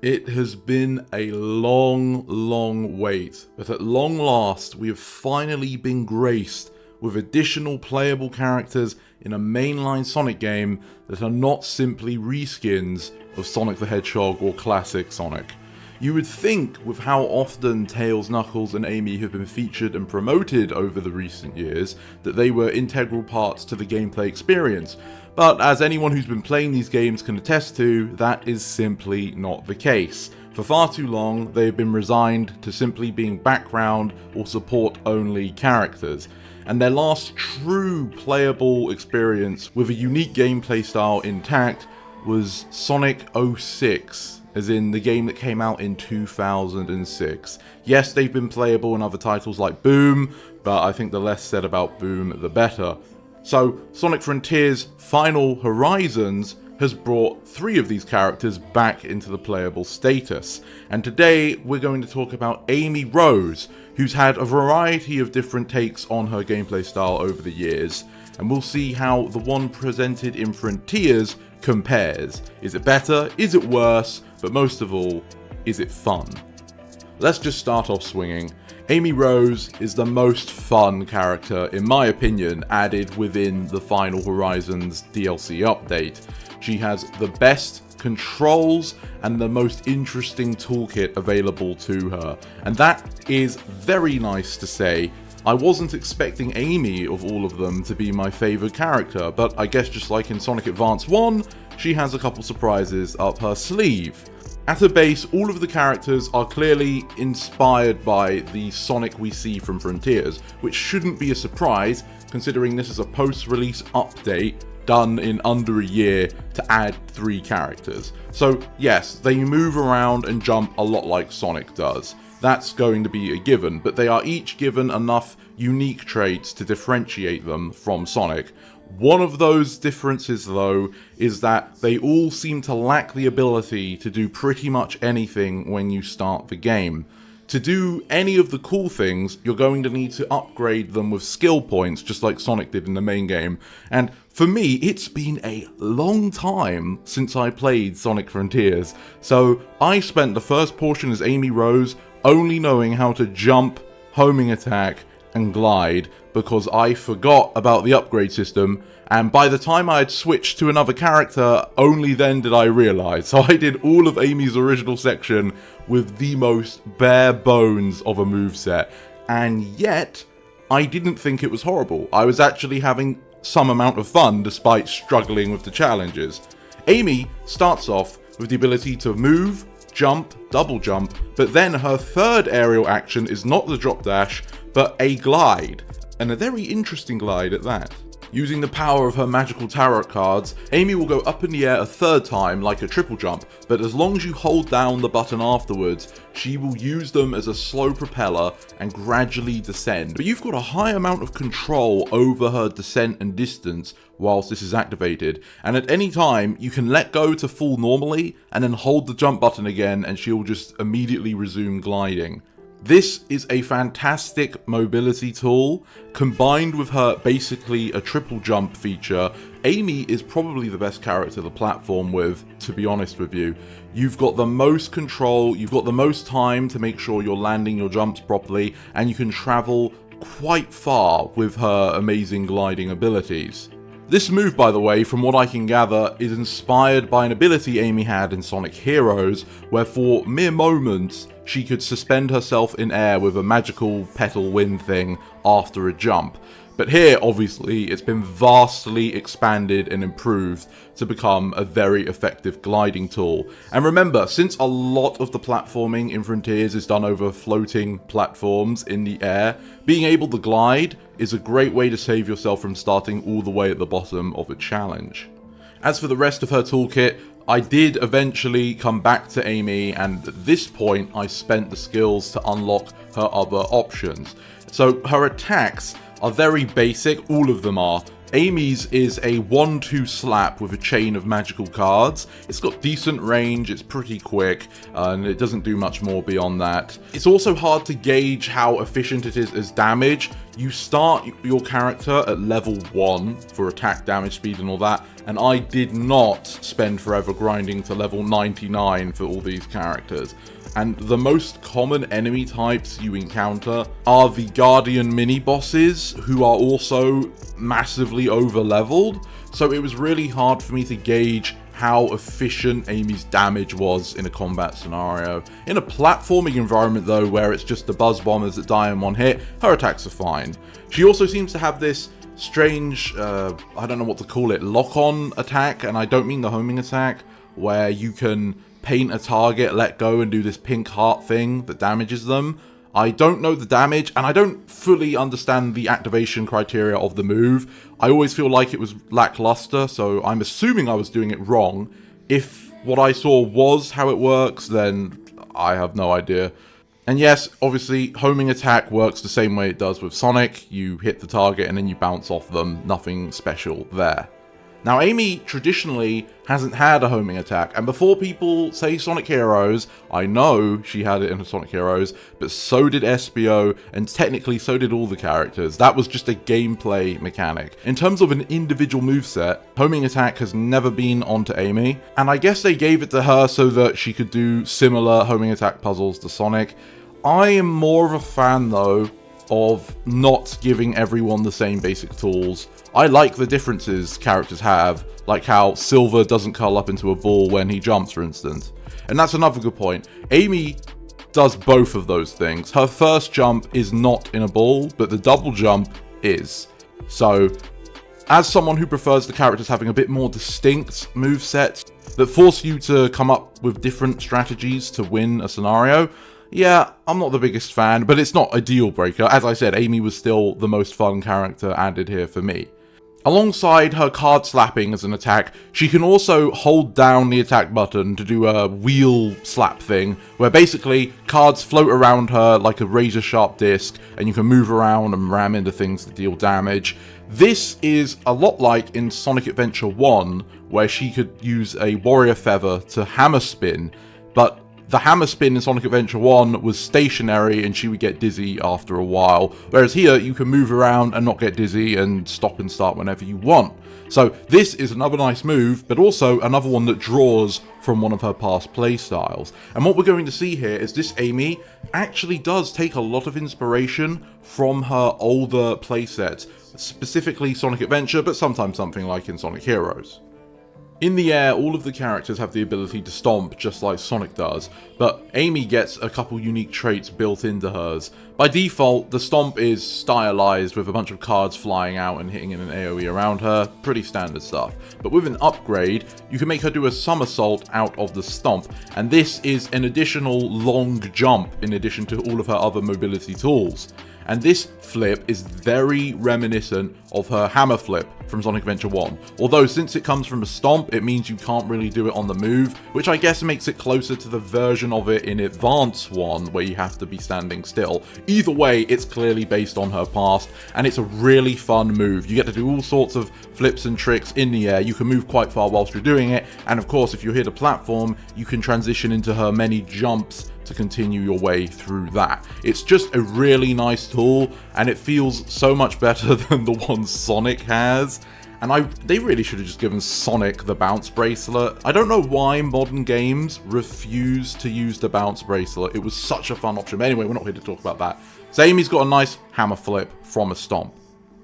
It has been a long wait, but at long last we have finally been graced with additional playable characters in a mainline Sonic game that are not simply reskins of Sonic the Hedgehog or classic Sonic. You would think, with how often Tails, Knuckles and Amy have been featured and promoted over the recent years, that they were integral parts to the gameplay experience, but as anyone who's been playing these games can attest to, that is simply not the case. For far too long, they have been resigned to simply being background or support only characters, and their last true playable experience with a unique gameplay style intact was Sonic 06. As in the game that came out in 2006. Yes, they've been playable in other titles like Boom, but I think the less said about Boom, the better. So, Sonic Frontiers Final Horizons has brought 3 of these characters back into the playable status. And today, we're going to talk about Amy Rose, who's had a variety of different takes on her gameplay style over the years. And we'll see how the one presented in Frontiers compares. Is it better? Is it worse? But most of all, is it fun? Let's just start off swinging. Amy Rose is the most fun character, in my opinion, added within the Final Horizons DLC update. She has the best controls and the most interesting toolkit available to her, and that is very nice to say. I wasn't expecting Amy, of all of them, to be my favourite character, but I guess just like in Sonic Advance 1, she has a couple surprises up her sleeve. At her base, all of the characters are clearly inspired by the Sonic we see from Frontiers, which shouldn't be a surprise, considering this is a post-release update done in under a year to add 3 characters. So yes, they move around and jump a lot like Sonic does. That's going to be a given, but they are each given enough unique traits to differentiate them from Sonic. One of those differences, though, is that they all seem to lack the ability to do pretty much anything when you start the game. To do any of the cool things, you're going to need to upgrade them with skill points, just like Sonic did in the main game. And for me, it's been a long time since I played Sonic Frontiers, so I spent the first portion as Amy Rose only knowing how to jump, homing attack, and glide, because I forgot about the upgrade system, and by the time I had switched to another character, only then did I realise. So I did all of Amy's original section with the most bare bones of a moveset, and yet, I didn't think it was horrible. I was actually having some amount of fun despite struggling with the challenges. Amy starts off with the ability to move, jump, double jump, but then her third aerial action is not the drop dash, but a glide, and a very interesting glide at that. Using the power of her magical tarot cards, Amy will go up in the air a third time like a triple jump, but as long as you hold down the button afterwards, she will use them as a slow propeller and gradually descend. But you've got a high amount of control over her descent and distance whilst this is activated, and at any time you can let go to fall normally and then hold the jump button again and she'll just immediately resume gliding. This is a fantastic mobility tool. Combined with her basically a triple jump feature, Amy is probably the best character the platform with, to be honest with you. You've got the most control, you've got the most time to make sure you're landing your jumps properly, and you can travel quite far with her amazing gliding abilities. This move, by the way, from what I can gather, is inspired by an ability Amy had in Sonic Heroes, where for mere moments, she could suspend herself in air with a magical petal wind thing after a jump. But here, obviously, it's been vastly expanded and improved to become a very effective gliding tool. And remember, since a lot of the platforming in Frontiers is done over floating platforms in the air, being able to glide is a great way to save yourself from starting all the way at the bottom of a challenge. As for the rest of her toolkit, I did eventually come back to Amy, and at this point I spent the skills to unlock her other options. So her attacks are very basic, all of them are. Amy's is a 1-2 slap with a chain of magical cards. It's got decent range, it's pretty quick, and it doesn't do much more beyond that. It's also hard to gauge how efficient it is as damage. you start your character at level 1 for attack, damage, speed and all that, and I did not spend forever grinding to level 99 for all these characters. And the most common enemy types you encounter are the Guardian mini-bosses, who are also massively over-leveled, so it was really hard for me to gauge how efficient Amy's damage was in a combat scenario. In a platforming environment though, where it's just the buzz bombers that die in one hit, her attacks are fine. She also seems to have this strange, I don't know what to call it, lock-on attack, and I don't mean the homing attack, where you can paint a target, let go, and do this pink heart thing that damages them. I don't know the damage, and I don't fully understand the activation criteria of the move. I always feel like it was lackluster, so I'm assuming I was doing it wrong. If what I saw was how it works, then I have no idea. And yes, obviously, homing attack works the same way it does with Sonic. You hit the target and then you bounce off them. Nothing special there. Now, Amy traditionally hasn't had a homing attack, and before people say Sonic Heroes, I know she had it in Sonic Heroes, but so did SBO, and technically so did all the characters. That was just a gameplay mechanic. In terms of an individual moveset, homing attack has never been onto Amy, and I guess they gave it to her so that she could do similar homing attack puzzles to Sonic. I am more of a fan, though, of not giving everyone the same basic tools. I like the differences characters have, like how Silver doesn't curl up into a ball when he jumps, for instance. And that's another good point. Amy does both of those things. Her first jump is not in a ball, but the double jump is. So, as someone who prefers the characters having a bit more distinct movesets that force you to come up with different strategies to win a scenario, yeah, I'm not the biggest fan, but it's not a deal breaker. As I said, Amy was still the most fun character added here for me. Alongside her card slapping as an attack, she can also hold down the attack button to do a wheel slap thing, where basically cards float around her like a razor sharp disc, and you can move around and ram into things that deal damage. This is a lot like in Sonic Adventure 1, where she could use a warrior feather to hammer spin, but the hammer spin in Sonic Adventure 1 was stationary and she would get dizzy after a while, whereas here you can move around and not get dizzy and stop and start whenever you want. So this is another nice move, but also another one that draws from one of her past playstyles. And what we're going to see here is this Amy actually does take a lot of inspiration from her older playsets, specifically Sonic Adventure, but sometimes something like in Sonic Heroes. In the air, all of the characters have the ability to stomp just like Sonic does, but Amy gets a couple unique traits built into hers. By default, the stomp is stylized with a bunch of cards flying out and hitting in an AoE around her, pretty standard stuff. But with an upgrade, you can make her do a somersault out of the stomp, and this is an additional long jump in addition to all of her other mobility tools. And this flip is very reminiscent of her hammer flip from Sonic Adventure 1. Although since it comes from a stomp, it means you can't really do it on the move, which I guess makes it closer to the version of it in Advance 1, where you have to be standing still. Either way, it's clearly based on her past, and it's a really fun move. You get to do all sorts of flips and tricks in the air. You can move quite far whilst you're doing it, and of course, if you hit a platform, you can transition into her many jumps to continue your way through that. It's just a really nice tool, and it feels so much better than the one Sonic has. And they really should have just given Sonic the bounce bracelet. I don't know why modern games refuse to use the bounce bracelet. It was such a fun option. But anyway, we're not here to talk about that. So Amy's got a nice hammer flip from a stomp.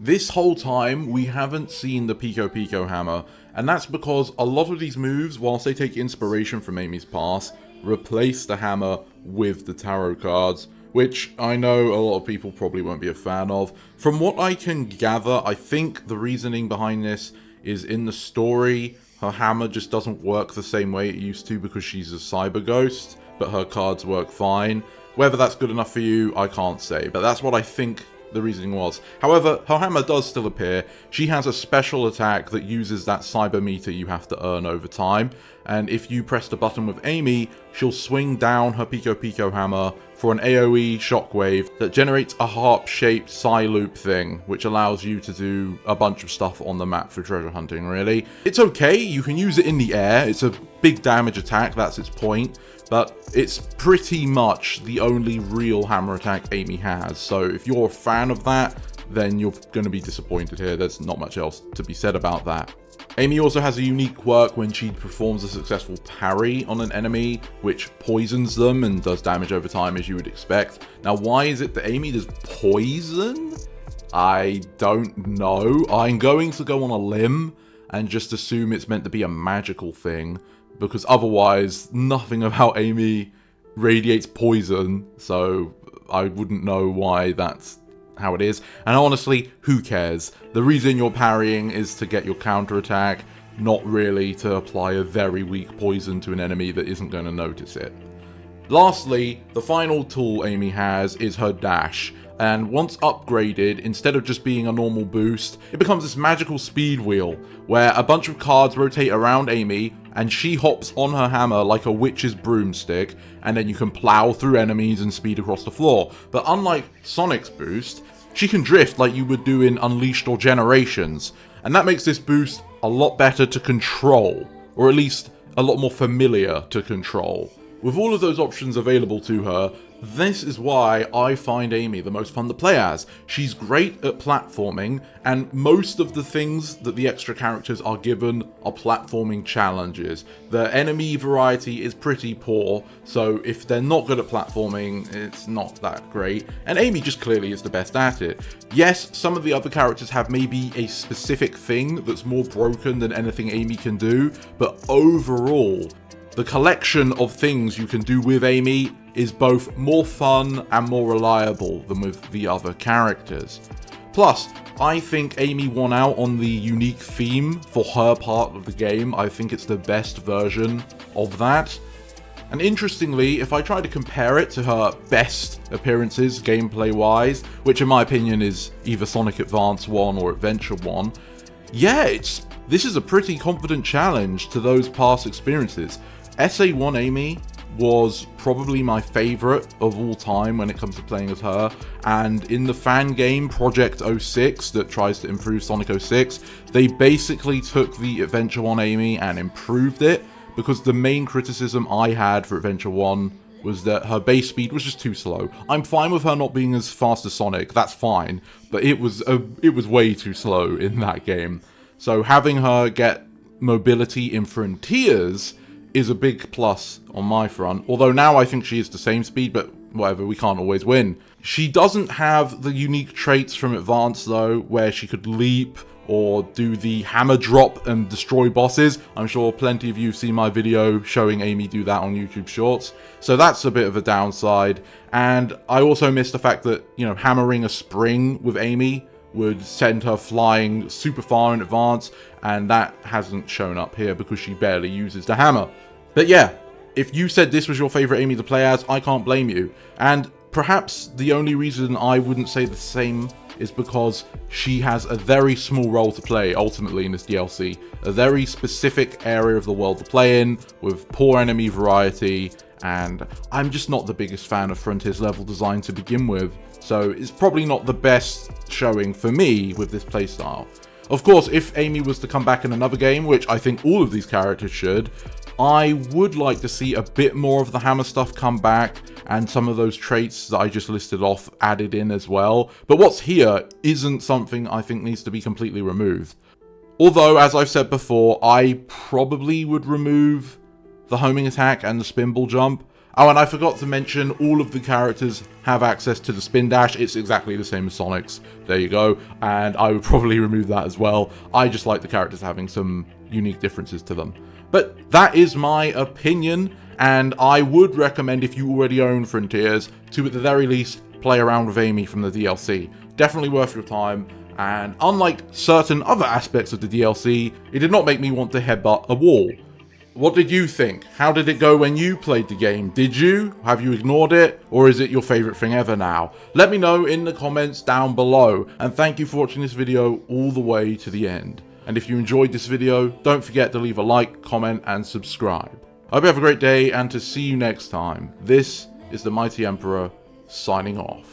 This whole time, we haven't seen the Pico Pico hammer, and that's because a lot of these moves, whilst they take inspiration from Amy's past, replace the hammer with the tarot cards, which I know a lot of people probably won't be a fan of. From what I can gather, I think the reasoning behind this is in the story, her hammer just doesn't work the same way it used to because she's a cyber ghost, but her cards work fine. Whether that's good enough for you, I can't say, but that's what I think the reasoning was. However, her hammer does still appear. She has a special attack that uses that cyber meter you have to earn over time, and if you press the button with Amy, she'll swing down her Pico Pico hammer for an AoE shockwave that generates a harp-shaped Psy-loop thing, which allows you to do a bunch of stuff on the map for treasure hunting, really. It's okay, you can use it in the air, it's a big damage attack, that's its point, but it's pretty much the only real hammer attack Amy has, so if you're a fan of that, then you're going to be disappointed here. There's not much else to be said about that. Amy also has a unique quirk when she performs a successful parry on an enemy, which poisons them and does damage over time, as you would expect. Now, why is it that Amy does poison? I don't know. I'm going to go on a limb and just assume it's meant to be a magical thing, because otherwise nothing about Amy radiates poison, so I wouldn't know why that's how it is. And honestly, who cares? The reason you're parrying is to get your counterattack, not really to apply a very weak poison to an enemy that isn't going to notice it. Lastly, the final tool Amy has is her dash, and once upgraded, instead of just being a normal boost, it becomes this magical speed wheel, where a bunch of cards rotate around Amy, and she hops on her hammer like a witch's broomstick, and then you can plow through enemies and speed across the floor. But unlike Sonic's boost, she can drift like you would do in Unleashed or Generations, and that makes this boost a lot better to control, or at least a lot more familiar to control. With all of those options available to her, this is why I find Amy the most fun to play as. She's great at platforming, and most of the things that the extra characters are given are platforming challenges. The enemy variety is pretty poor, so if they're not good at platforming, it's not that great, and Amy just clearly is the best at it. Yes, some of the other characters have maybe a specific thing that's more broken than anything Amy can do, but overall, the collection of things you can do with Amy is both more fun and more reliable than with the other characters. Plus, I think Amy won out on the unique theme for her part of the game. I think it's the best version of that. And interestingly, if I try to compare it to her best appearances gameplay-wise, which in my opinion is either Sonic Advance 1 or Adventure 1, yeah, this is a pretty confident challenge to those past experiences. SA1 Amy was probably my favorite of all time when it comes to playing as her, and in the fan game Project 06 that tries to improve Sonic 06, they basically took the Adventure 1 Amy and improved it, because the main criticism I had for Adventure 1 was that her base speed was just too slow. I'm fine with her not being as fast as Sonic, that's fine, but it was way too slow in that game. So having her get mobility in Frontiers is a big plus on my front, although now I think she is the same speed, but whatever, we can't always win. She doesn't have the unique traits from Advance though, where she could leap or do the hammer drop and destroy bosses. I'm sure plenty of you have seen my video showing Amy do that on YouTube Shorts, so that's a bit of a downside. And I also missed the fact that, you know, hammering a spring with Amy would send her flying super far in advance, and that hasn't shown up here because she barely uses the hammer. But yeah, if you said this was your favorite Amy to play as, I can't blame you. And perhaps the only reason I wouldn't say the same is because she has a very small role to play ultimately in this DLC. A very specific area of the world to play in, with poor enemy variety, and I'm just not the biggest fan of Frontiers level design to begin with, so it's probably not the best showing for me with this playstyle. Of course, if Amy was to come back in another game, which I think all of these characters should, I would like to see a bit more of the hammer stuff come back, and some of those traits that I just listed off added in as well. But what's here isn't something I think needs to be completely removed. Although, as I've said before, I probably would remove the homing attack and the spinball jump. Oh, and I forgot to mention, all of the characters have access to the spin dash. It's exactly the same as Sonic's. There you go. And I would probably remove that as well. I just like the characters having some unique differences to them. But that is my opinion, and I would recommend, if you already own Frontiers, to at the very least play around with Amy from the DLC. Definitely worth your time, and unlike certain other aspects of the DLC, it did not make me want to headbutt a wall. What did you think? How did it go when you played the game? Did you? Have you ignored it? Or is it your favorite thing ever now? Let me know in the comments down below, and thank you for watching this video all the way to the end. And if you enjoyed this video, don't forget to leave a like, comment, and subscribe. I hope you have a great day, and to see you next time. This is the Mighty Emperor, signing off.